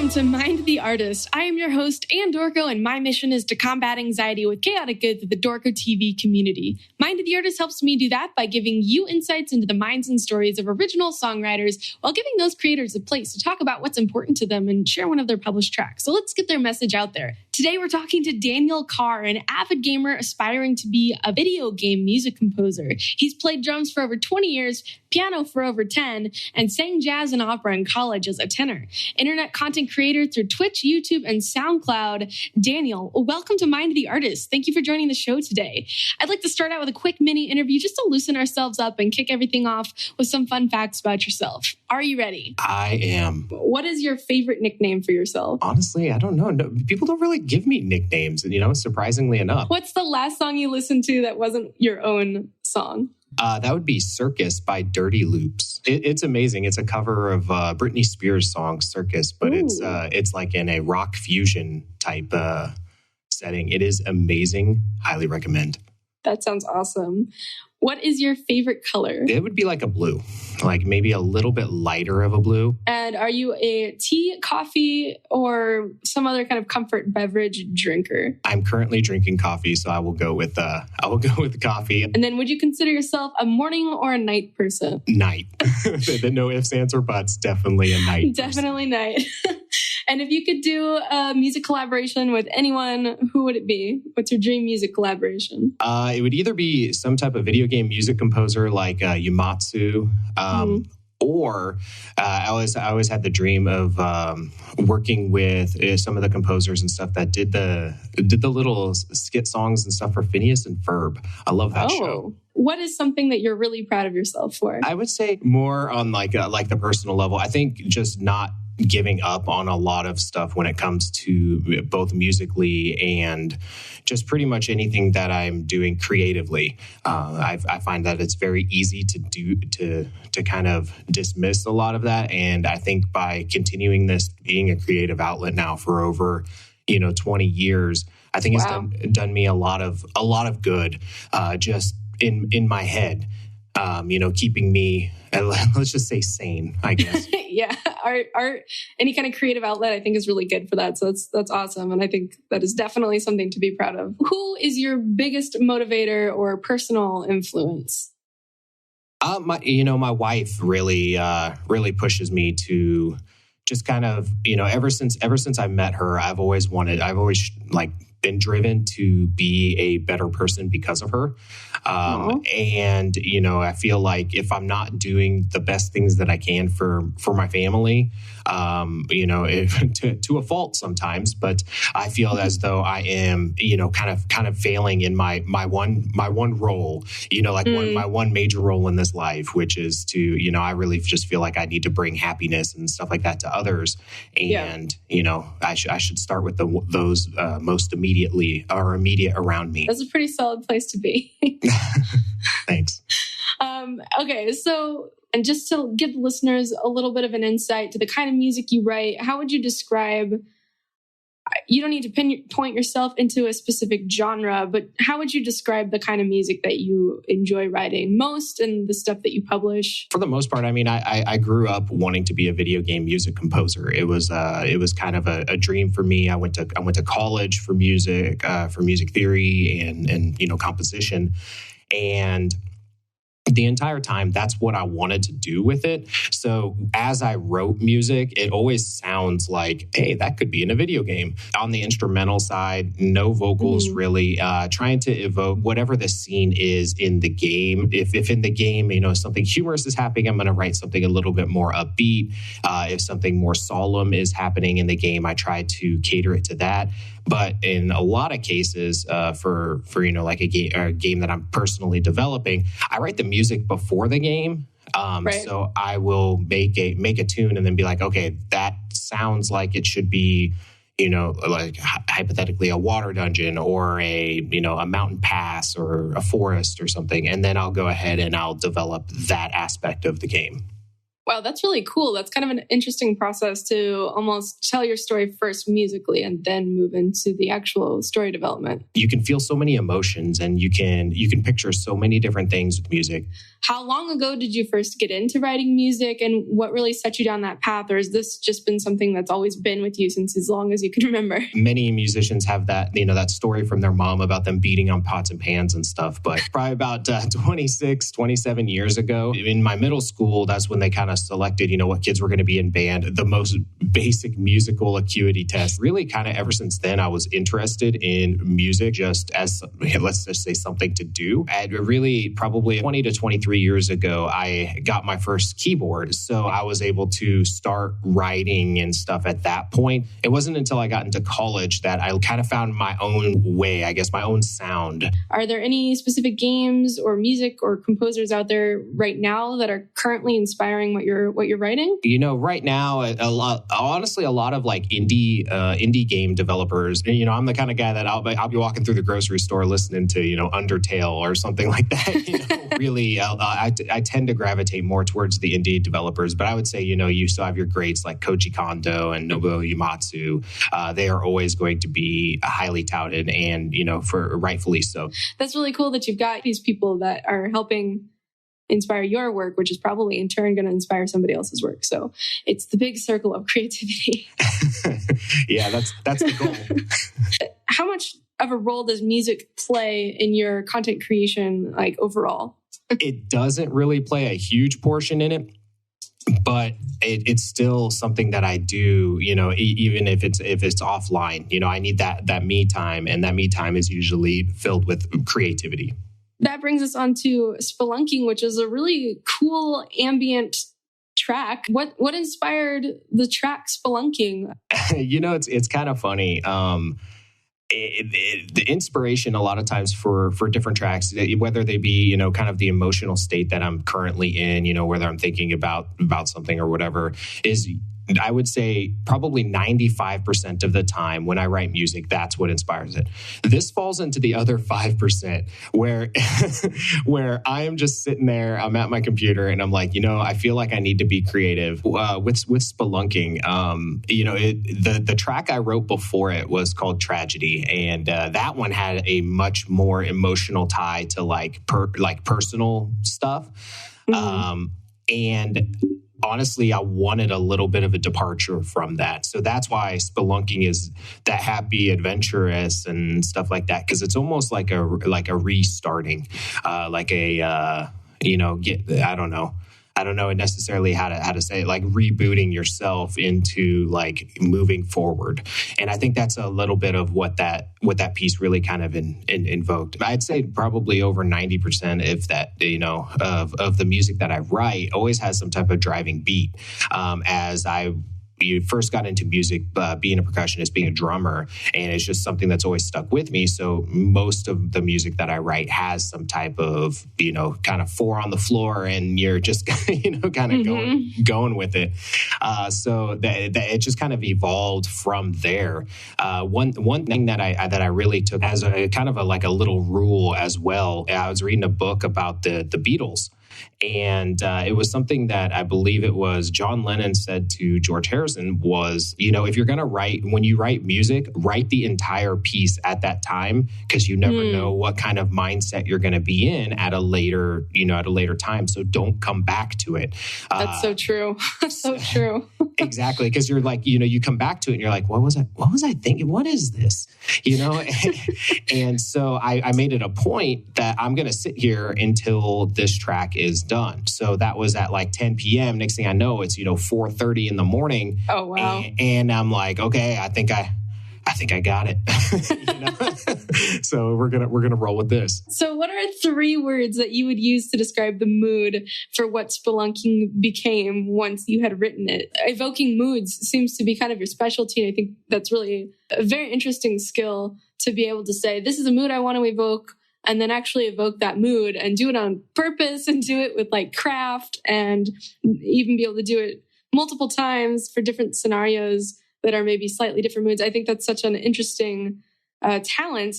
Welcome to Mind the Artist. I am your host, Anne Dorko, and my mission is to combat anxiety with chaotic good through the Dorko TV community. Mind the Artist helps me do that by giving you insights into the minds and stories of original songwriters while giving those creators a place to talk about what's important to them and share one of their published tracks. So let's get their message out there. Today, we're talking to Daniel Carr, an avid gamer aspiring to be a video game music composer. He's played drums for over 20 years, piano for over 10, and sang jazz and opera in college as a tenor. Internet content creator through Twitch, YouTube, and SoundCloud. Daniel, welcome to Mind the Artist. Thank you for joining the show today. I'd like to start out with a quick mini interview just to loosen ourselves up and kick everything off with some fun facts about yourself. Are you ready? I am. What is your favorite nickname for yourself? Honestly, I don't know. No, people don't really give me nicknames, surprisingly enough. What's the last song you listened to that wasn't your own song? That would be Circus by Dirty Loops. It's amazing. It's a cover of Britney Spears' song Circus, but it's like in a rock fusion type setting. It is amazing. Highly recommend. That sounds awesome. What is your favorite color? It would be like a blue, like maybe a little bit lighter of a blue. And are you a tea, coffee, or some other kind of comfort beverage drinker? I'm currently drinking coffee, so I will go with coffee. And then would you consider yourself a morning or a night person? Night. No ifs, ands, or buts. Definitely a night. Definitely night. And if you could do a music collaboration with anyone, who would it be? What's your dream music collaboration? It would either be some type of video game music composer like Yumatsu, or I always had the dream of working with some of the composers and stuff that did the little skit songs and stuff for Phineas and Ferb. I love that show. What is something that you're really proud of yourself for? I would say more on like the personal level. I think just not giving up on a lot of stuff when it comes to both musically and just pretty much anything that I'm doing creatively. I find that it's very easy to kind of dismiss a lot of that. And I think by continuing this being a creative outlet now for over 20 years, I think it's done me a lot of good just in my head. Keeping me, let's just say, sane, I guess. Yeah, art, any kind of creative outlet, I think is really good for that. So that's awesome. And I think that is definitely something to be proud of. Who is your biggest motivator or personal influence? My wife really pushes me to just kind of, ever since I met her, I've always been driven to be a better person because of her. And, I feel like if I'm not doing the best things that I can for my family, to a fault sometimes, but I feel as though I am, kind of failing in my one role, my one major role in this life, which is to, I really just feel like I need to bring happiness and stuff like that to others. And, I should start with those most immediate around me. That's a pretty solid place to be. Thanks. Okay, so, and just to give listeners a little bit of an insight to the kind of music you write, how would you describe, you don't need to point yourself into a specific genre, but how would you describe the kind of music that you enjoy writing most and the stuff that you publish? For the most part, I grew up wanting to be a video game music composer. It was kind of a dream for me. I went to college for music theory and composition. And the entire time, that's what I wanted to do with it. So as I wrote music, it always sounds like, hey, that could be in a video game. On the instrumental side, no vocals really, trying to evoke whatever the scene is in the game. If in the game, something humorous is happening, I'm going to write something a little bit more upbeat. If something more solemn is happening in the game, I try to cater it to that. But in a lot of cases, for like a game that I'm personally developing, I write the music before the game. Right. So I will make a tune and then be like, okay, that sounds like it should be, like hypothetically a water dungeon or a mountain pass or a forest or something. And then I'll go ahead and I'll develop that aspect of the game. Wow, that's really cool. That's kind of an interesting process to almost tell your story first musically and then move into the actual story development. You can feel so many emotions and you can picture so many different things with music. How long ago did you first get into writing music, and what really set you down that path? Or has this just been something that's always been with you since as long as you can remember? Many musicians have that, that story from their mom about them beating on pots and pans and stuff. But probably about 26, 27 years ago, in my middle school, that's when they kind of selected, what kids were going to be in band, the most basic musical acuity test. Really kind of ever since then, I was interested in music just as, let's just say, something to do. And really probably 20 to 23 years ago, I got my first keyboard. So I was able to start writing and stuff at that point. It wasn't until I got into college that I kind of found my own way, I guess, my own sound. Are there any specific games or music or composers out there right now that are currently inspiring what you're writing? Right now, a lot of like indie game developers. I'm the kind of guy that I'll be walking through the grocery store listening to, Undertale or something like that. Really, I tend to gravitate more towards the indie developers. But I would say, you still have your greats like Koji Kondo and Nobuo Uematsu. They are always going to be highly touted and, for rightfully so. That's really cool that you've got these people that are helping inspire your work, which is probably in turn going to inspire somebody else's work. So it's the big circle of creativity. Yeah, that's the goal. How much of a role does music play in your content creation, like overall? It doesn't really play a huge portion in it, but it's still something that I do, even if it's offline. I need that me time, and that me time is usually filled with creativity. That brings us on to Spelunking, which is a really cool ambient track. What inspired the track Spelunking? It's kind of funny. The inspiration a lot of times for different tracks, whether they be, kind of the emotional state that I'm currently in, whether I'm thinking about something or whatever, is I would say probably 95% of the time when I write music, that's what inspires it. This falls into the other 5% where I am just sitting there, I'm at my computer and I'm like, I feel like I need to be creative. With Spelunking, the track I wrote before it was called Tragedy. And that one had a much more emotional tie to like personal stuff. Mm-hmm. And honestly, I wanted a little bit of a departure from that. So that's why Spelunking is that happy, adventurous and stuff like that. Because it's almost like a restarting, I don't know necessarily how to say it, like rebooting yourself into like moving forward. And I think that's a little bit of what that piece really kind of invoked. I'd say probably over 90% if that, of the music that I write always has some type of driving beat. As you first got into music, being a percussionist, being a drummer, and it's just something that's always stuck with me. So most of the music that I write has some type of, kind of 4 on the floor, and you're just, kind of mm-hmm. going with it. So that it just kind of evolved from there. One thing that I really took as a kind of a little rule as well. I was reading a book about the Beatles. And it was something that I believe it was John Lennon said to George Harrison was, if you're going to when you write music, write the entire piece at that time, because you never know what kind of mindset you're going to be in at a later time. So don't come back to it. That's so true. So true. Exactly. Because you're like, you come back to it and you're like, what was I thinking? What is this? And so I made it a point that I'm going to sit here until this track is done. So that was at like 10 p.m. Next thing I know, it's 4:30 in the morning. Oh wow! And I'm like, okay, I think I got it. So we're gonna roll with this. So what are 3 words that you would use to describe the mood for what Spelunking became once you had written it? Evoking moods seems to be kind of your specialty, and I think that's really a very interesting skill to be able to say, this is a mood I want to evoke, and then actually evoke that mood and do it on purpose and do it with like craft, and even be able to do it multiple times for different scenarios that are maybe slightly different moods. I think that's such an interesting talent.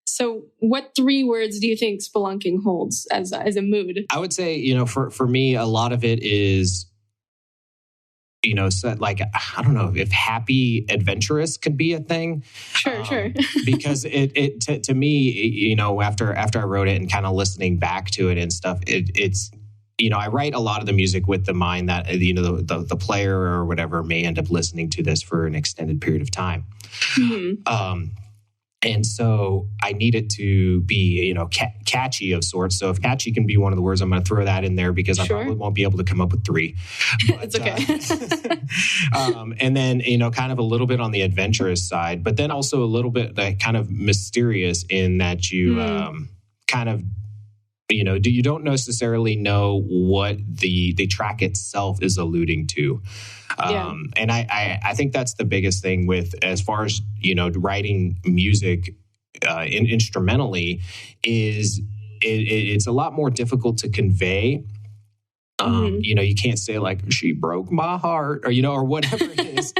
So what 3 words do you think Spelunking holds as a mood? I would say, for me, a lot of it is, so like, I don't know if happy, adventurous could be a thing. Sure. Because to me, after I wrote it and kind of listening back to it and stuff, it's I write a lot of the music with the mind that, the player or whatever may end up listening to this for an extended period of time. Mm-hmm. And so I need it to be, catchy of sorts. So if catchy can be one of the words, I'm going to throw that in there because I probably won't be able to come up with 3. But, it's okay. And then, kind of a little bit on the adventurous side, but then also a little bit kind of mysterious in that you kind of, you don't necessarily know what the track itself is alluding to. And I think that's the biggest thing with, as far as, writing music instrumentally, is it's a lot more difficult to convey. You can't say like, she broke my heart, or, or whatever it is,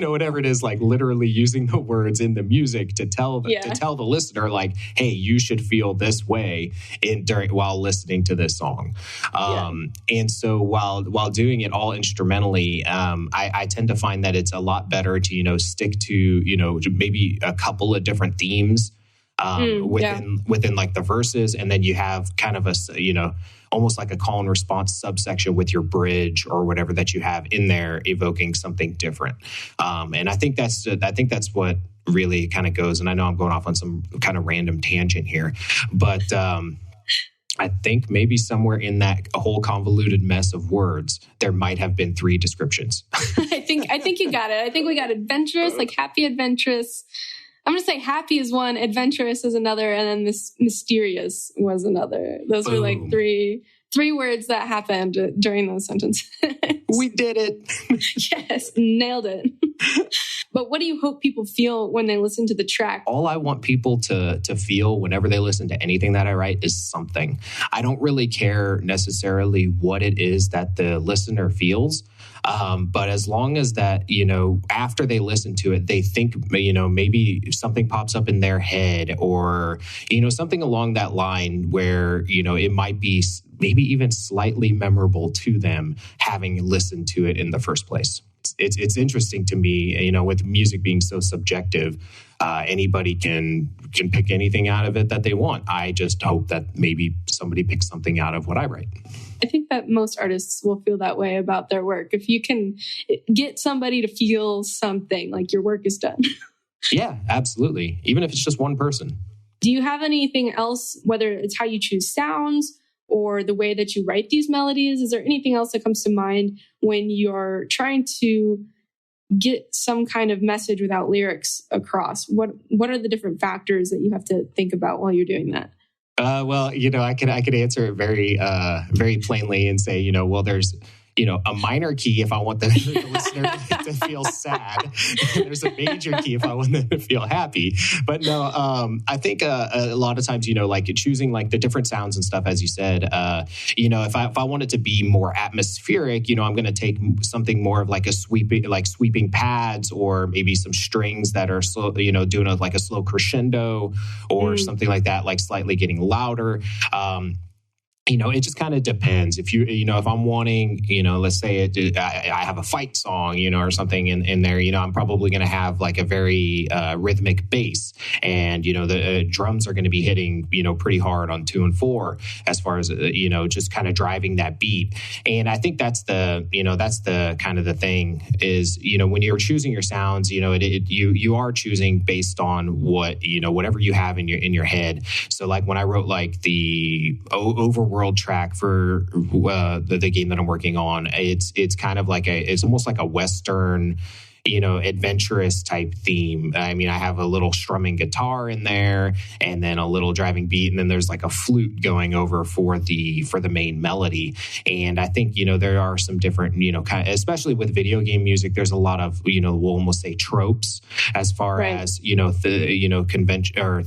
whatever it is, like literally using the words in the music to tell the listener, like, hey, you should feel this way while listening to this song. And so while doing it all instrumentally, I tend to find that it's a lot better to, stick to, maybe a couple of different themes within like the verses. And then you have kind of a, almost like a call and response subsection with your bridge or whatever that you have in there, evoking something different. And I think that's what really kind of goes. And I know I'm going off on some kind of random tangent here, but I think maybe somewhere in that whole convoluted mess of words, there might have been 3 descriptions. I think you got it. I think we got adventurous, like happy, adventurous. I'm going to say happy is one, adventurous is another, and then this mysterious was another. Those were like three words that happened during those sentences. We did it. Yes, nailed it. But what do you hope people feel when they listen to the track? All I want people to feel whenever they listen to anything that I write is something. I don't really care necessarily what it is that the listener feels. But as long as that, after they listen to it, they think, maybe something pops up in their head or, something along that line where, it might be maybe even slightly memorable to them having listened to it in the first place. It's interesting to me, with music being so subjective, anybody can pick anything out of it that they want. I just hope that maybe somebody picks something out of what I write. I think that most artists will feel that way about their work. If you can get somebody to feel something, like your work is done. Yeah, absolutely. Even if it's just one person. Do you have anything else, whether it's how you choose sounds or the way that you write these melodies? Is there anything else that comes to mind when you're trying to get some kind of message without lyrics across? What are the different factors that you have to think about while you're doing that? Well, I could answer it very, very plainly and say, well, there's, a minor key if I want the listener to feel sad. There's a major key if I want them to feel happy. But no, I think a lot of times, like choosing like the different sounds and stuff, as you said, if I want it to be more atmospheric, I'm going to take something more of like sweeping pads or maybe some strings that are slow, doing like a slow crescendo or something like that, like slightly getting louder. It just kind of depends. If if I'm wanting, let's say I have a fight song, or something in there, I'm probably going to have like a very rhythmic bass, and the drums are going to be hitting, pretty hard on 2 and 4 as far as just kind of driving that beat. And I think that's the kind of the thing is, when you're choosing your sounds, you are choosing based on what whatever you have in your head. So like when I wrote like the overworld track for the game that I'm working on, it's kind of like it's almost like a Western, adventurous type theme. I mean, I have a little strumming guitar in there and then a little driving beat. And then there's like a flute going over for the main melody. And I think, there are some different, kind of, especially with video game music, there's a lot of, we'll almost say tropes as far as, convention or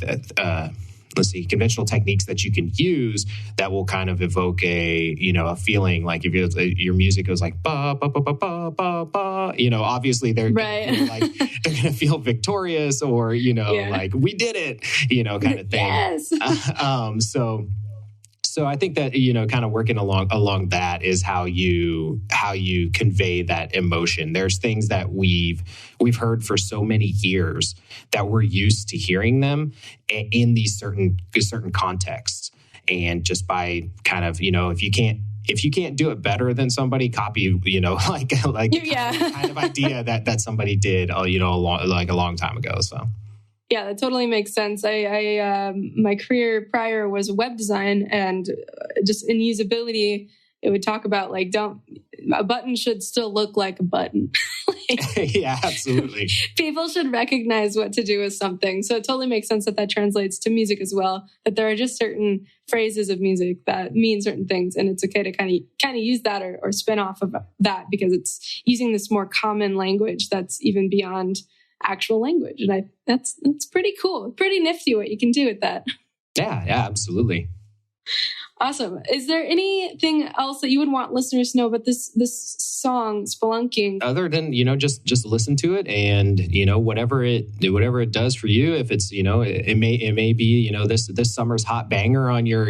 conventional techniques that you can use that will kind of evoke a feeling. Like if your music goes like ba ba ba ba ba ba ba, obviously they're like they're gonna feel victorious or like we did it, kind of thing. Yes. So I think that kind of working along that is how you convey that emotion. There's things that we've heard for so many years that we're used to hearing them in these certain contexts, and just by kind of if if you can't do it better than somebody, copy, Yeah. kind of idea that somebody did, a long time ago. So. Yeah, that totally makes sense. I my career prior was web design, and just in usability, it would talk about a button should still look like a button. Yeah, absolutely. People should recognize what to do with something. So it totally makes sense that translates to music as well, that there are just certain phrases of music that mean certain things. And it's okay to kind of use that or spin off of that, because it's using this more common language that's even beyond actual language. And that's pretty cool. Pretty nifty what you can do with that. Yeah, absolutely. Awesome. Is there anything else that you would want listeners to know about this song, Spelunking? Other than, just listen to it, and, whatever it does for you. If it's, it may be, this summer's hot banger on your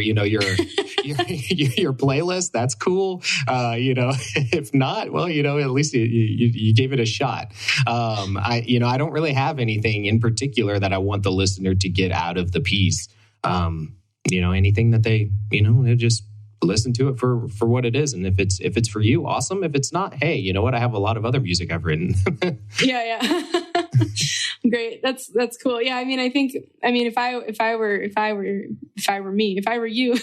playlist. That's cool. If not, well, at least you gave it a shot. I don't really have anything in particular that I want the listener to get out of the piece. Anything that they just listen to it for what it is. And if it's for you, awesome. If it's not, hey, you know what? I have a lot of other music I've written. Yeah. Great. That's cool. Yeah. If I were you,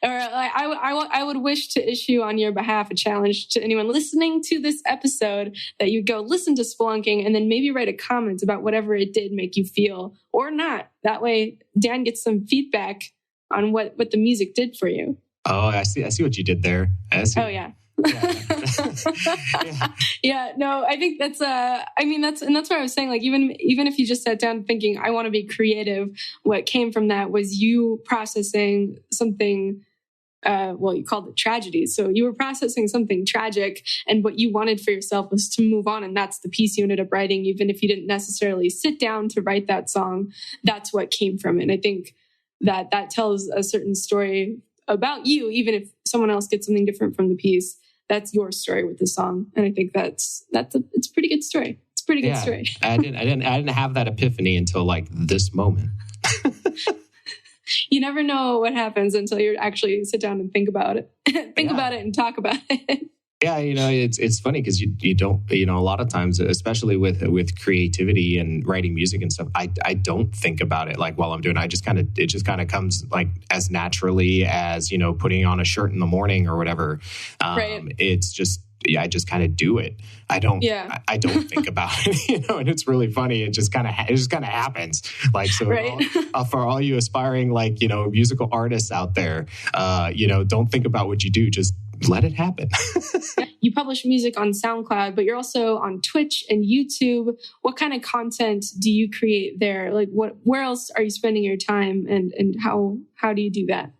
or I would wish to issue on your behalf a challenge to anyone listening to this episode, that you go listen to Spelunking and then maybe write a comment about whatever it did make you feel or not. That way Dan gets some feedback on what the music did for you. Oh, I see what you did there. Oh, yeah. Yeah, no, I think that's what I was saying. Even if you just sat down thinking, I want to be creative, what came from that was you processing something. You called it tragedy. So you were processing something tragic, and what you wanted for yourself was to move on. And that's the piece you ended up writing, even if you didn't necessarily sit down to write that song. That's what came from it. And I think that tells a certain story about you, even if someone else gets something different from the piece. That's your story with the song, and I think it's a pretty good story. It's a pretty good story. I didn't have that epiphany until this moment. You never know what happens until you actually sit down and think about it, about it, and talk about it. Yeah, it's funny because you don't, a lot of times, especially with creativity and writing music and stuff, I don't think about it while I'm doing it. It just kind of comes as naturally as, putting on a shirt in the morning or whatever. Right. It's just, I just kind of do it. I don't think about it, and it's really funny. It just kind of happens. So right. For all you aspiring, musical artists out there, don't think about what you do. Just let it happen. You publish music on SoundCloud, but you're also on Twitch and YouTube. What kind of content do you create there? Where else are you spending your time, and how do you do that?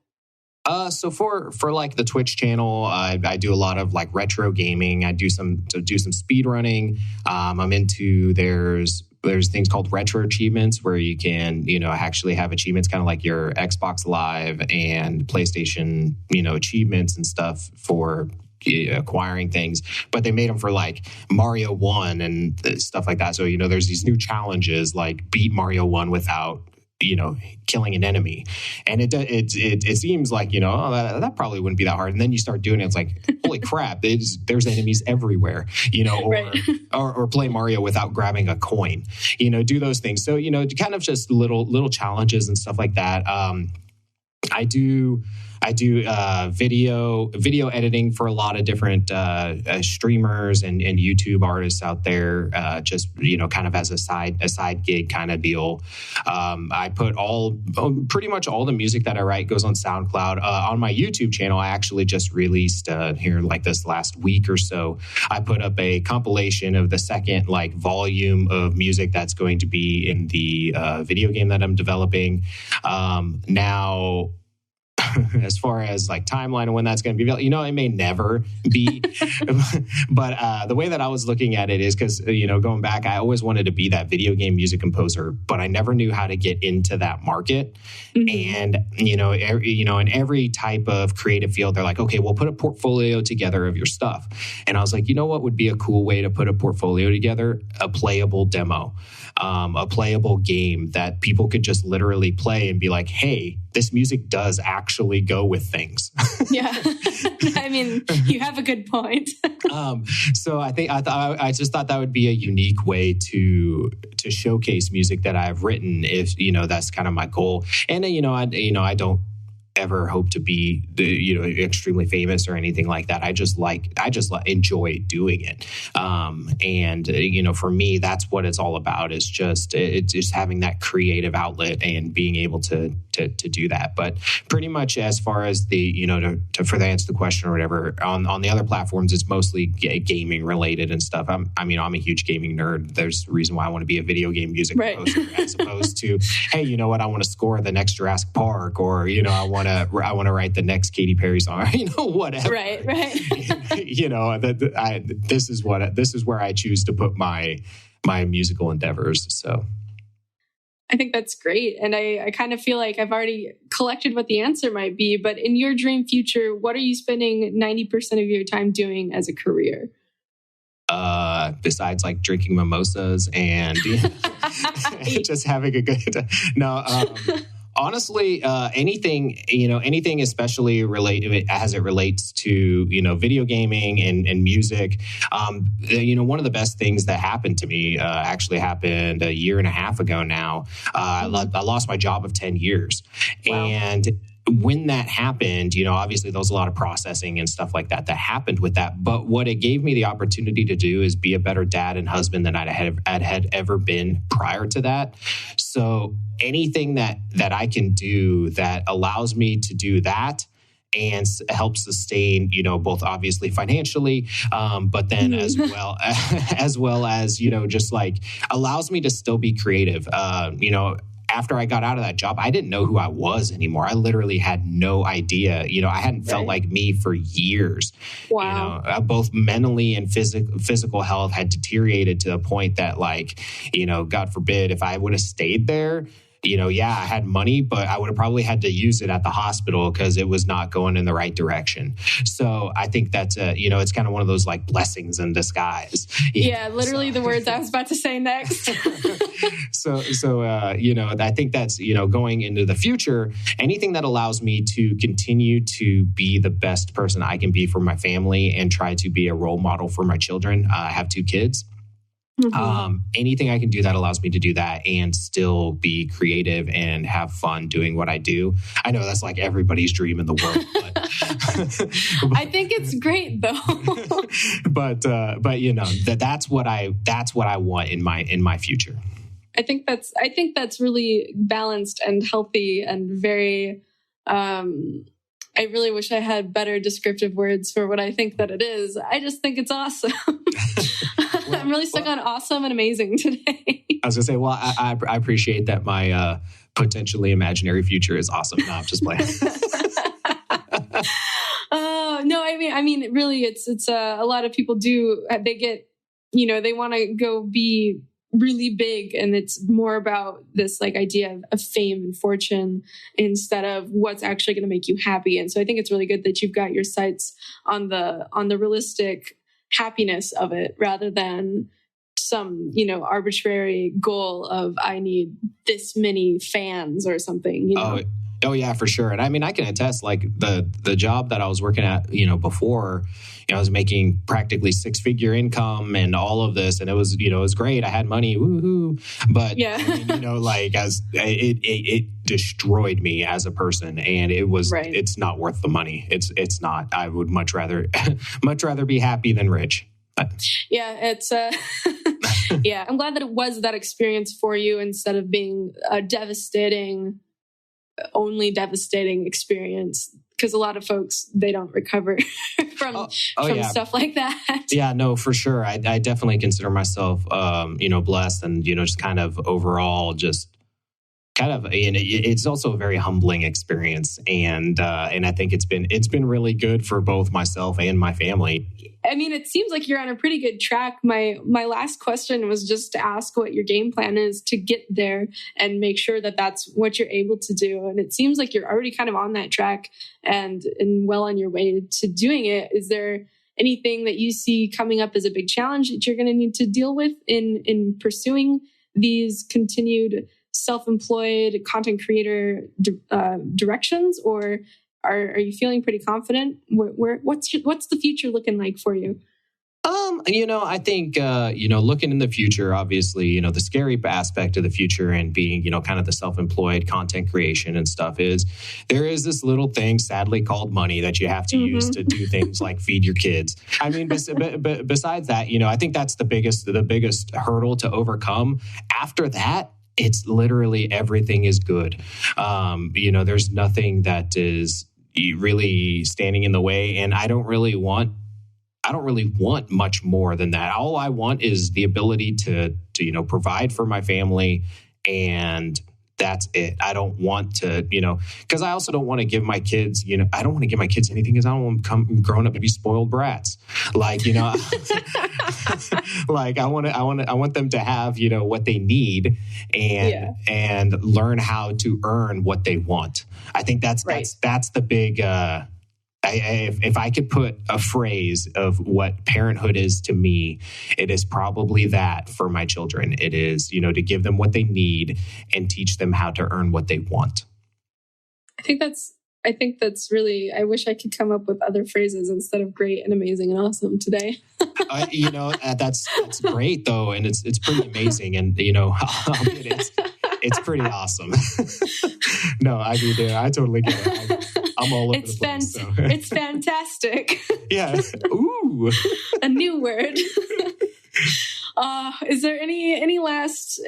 So for the Twitch channel, I do a lot of retro gaming. I do some speed running. I'm into there's things called retro achievements where you can, actually have achievements kind of like your Xbox Live and PlayStation, achievements and stuff for acquiring things, but they made them for Mario 1 and stuff like that. So, there's these new challenges beat Mario 1 without killing an enemy. And it seems that probably wouldn't be that hard. And then you start doing it, it's holy crap, there's enemies everywhere, right. or play Mario without grabbing a coin, do those things. So, kind of just little challenges and stuff like that. I do video editing for a lot of different streamers and YouTube artists out there. Just kind of as a side gig kind of deal. I put pretty much all the music that I write goes on SoundCloud. On my YouTube channel, I actually just released here this last week or so. I put up a compilation of the second volume of music that's going to be in the video game that I'm developing. Now, as far as timeline and when that's going to be available, it may never be. But the way that I was looking at it is because, going back, I always wanted to be that video game music composer, but I never knew how to get into that market. Mm-hmm. And, in every type of creative field, they're like, okay, we'll put a portfolio together of your stuff. And I was like, what would be a cool way to put a portfolio together? A playable demo, a playable game that people could just literally play and be like, hey, this music does actually go with things. Yeah. I mean, you have a good point. So I just thought that would be a unique way to showcase music that I've written, if, that's kind of my goal. And, I don't ever hope to be extremely famous or anything like that. I just enjoy doing it. For me, that's what it's all about, is just having that creative outlet and being able to do that. But pretty much, as far as the, to further answer the question or whatever, on the other platforms, it's mostly gaming related and stuff. I'm a huge gaming nerd. There's a reason why I want to be a video game music composer, as opposed to, hey, you know what? I want to score the next Jurassic Park, or, I want to write the next Katy Perry song, whatever. Right. This is where I choose to put my musical endeavors. So I think that's great. And I kind of feel like I've already collected what the answer might be, but in your dream future, what are you spending 90% of your time doing as a career? Besides like drinking mimosas and just having a good, honestly, anything especially as it relates to, video gaming and music. One of the best things that happened to me actually happened a year and a half ago now. I lost my job of 10 years. Wow. And when that happened, obviously there was a lot of processing and stuff like that happened with that. But what it gave me the opportunity to do is be a better dad and husband than I'd had ever been prior to that. So anything that I can do that allows me to do that and help sustain, both obviously financially, but then as well as, just like allows me to still be creative. After I got out of that job, I didn't know who I was anymore. I literally had no idea. I hadn't felt like me for years. Wow. Both mentally and physical health had deteriorated to the point that, God forbid, if I would have stayed there, I had money, but I would have probably had to use it at the hospital because it was not going in the right direction. So I think that's it's kind of one of those like blessings in disguise. Yeah, literally the words I was about to say next. So I think that's, going into the future, anything that allows me to continue to be the best person I can be for my family and try to be a role model for my children. I have 2 kids. Mm-hmm. Anything I can do that allows me to do that and still be creative and have fun doing what I do. I know that's like everybody's dream in the world, but I think it's great though. but that's what I want in my future. I think that's really balanced and healthy and very, I really wish I had better descriptive words for what I think that it is. I just think it's awesome. I'm really stuck on awesome and amazing today. I was going to say, well, I appreciate that my potentially imaginary future is awesome. No, I'm just playing. No, I mean, really, it's a lot of people do. They get, they want to go be really big, and it's more about this like idea of fame and fortune instead of what's actually going to make you happy. And so I think it's really good that you've got your sights on the realistic happiness of it rather than some, arbitrary goal of I need this many fans or something, Oh yeah, for sure. And I mean, I can attest, like the job that I was working at, before, I was making practically 6-figure income and all of this, and it was, it was great. I had money, woohoo! But yeah. As it destroyed me as a person, and it was, It's not worth the money. It's not. I would much rather be happy than rich. Yeah, it's yeah. I'm glad that it was that experience for you instead of being a devastating experience, because a lot of folks, they don't recover from stuff like that. Yeah, no, for sure. I definitely consider myself, blessed, and, just kind of overall, just kind of, it's also a very humbling experience. And I think it's been really good for both myself and my family. I mean, it seems like you're on a pretty good track. My last question was just to ask what your game plan is to get there and make sure that that's what you're able to do. And it seems like you're already kind of on that track and well on your way to doing it. Is there anything that you see coming up as a big challenge that you're going to need to deal with in pursuing these continued self-employed content creator directions, or are you feeling pretty confident? What's the future looking like for you? I think, looking in the future, obviously, the scary aspect of the future and being, kind of the self-employed content creation and stuff is there is this little thing, sadly, called money that you have to use to do things like feed your kids. I mean, besides that, I think that's the biggest hurdle to overcome. After that, it's literally everything is good. There's nothing that is really standing in the way, and I don't really want much more than that. All I want is the ability to provide for my family, and that's it. I don't want to, because I also don't want to give my kids, I don't want to give my kids anything because I don't want them growing up to be spoiled brats. Like, like I want them to have, what they need and learn how to earn what they want. I think that's the big, if I could put a phrase of what parenthood is to me, it is probably that for my children. It is, to give them what they need and teach them how to earn what they want. I think that's really, I wish I could come up with other phrases instead of great and amazing and awesome today. That's great though. And it's pretty amazing. And, it's pretty awesome. No, I mean, I totally get it. I'm all over the place. It's fantastic. Yeah. Ooh. A new word. Is there any last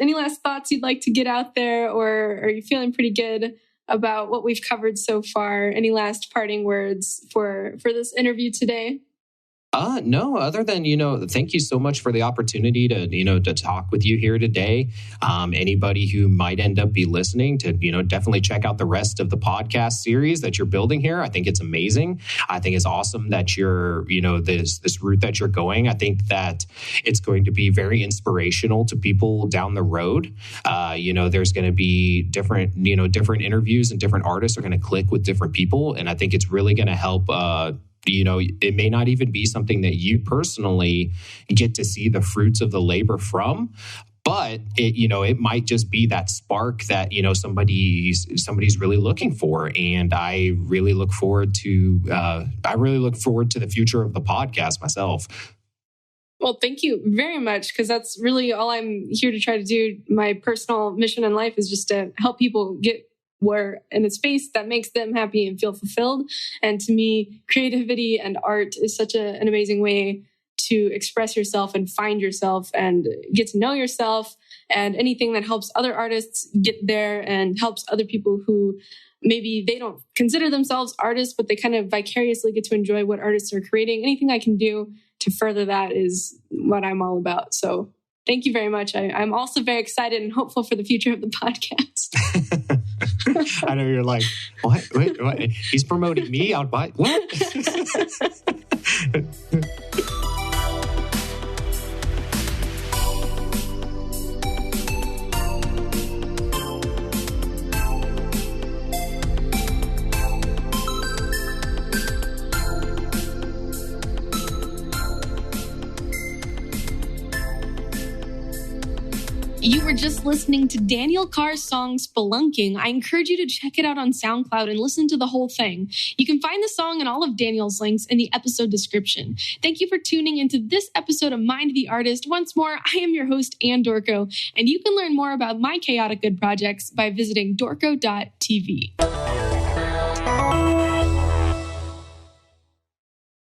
thoughts you'd like to get out there, or are you feeling pretty good about what we've covered so far? Any last parting words for this interview today? No, other than, thank you so much for the opportunity to talk with you here today. Anybody who might end up be listening to, definitely check out the rest of the podcast series that you're building here. I think it's amazing. I think it's awesome that you're, this route that you're going. I think that it's going to be very inspirational to people down the road. There's going to be different interviews, and different artists are going to click with different people. And I think it's really going to help, it may not even be something that you personally get to see the fruits of the labor from, but it might just be that spark that, somebody's really looking for. And I really look forward to the future of the podcast myself. Well, thank you very much, because that's really all I'm here to try to do. My personal mission in life is just to help people get where in a space that makes them happy and feel fulfilled. And to me, creativity and art is such an amazing way to express yourself and find yourself and get to know yourself, and anything that helps other artists get there and helps other people who maybe they don't consider themselves artists, but they kind of vicariously get to enjoy what artists are creating. Anything I can do to further that is what I'm all about. So thank you very much. I'm also very excited and hopeful for the future of the podcast. I know you're like, what? Wait, what? He's promoting me on what? You were just listening to Daniel Carr's song Spelunking. I encourage you to check it out on SoundCloud and listen to the whole thing. You can find the song and all of Daniel's links in the episode description. Thank you for tuning into this episode of Mind the Artist. Once more, I am your host, Anne Dorko, and you can learn more about my chaotic good projects by visiting dorko.tv.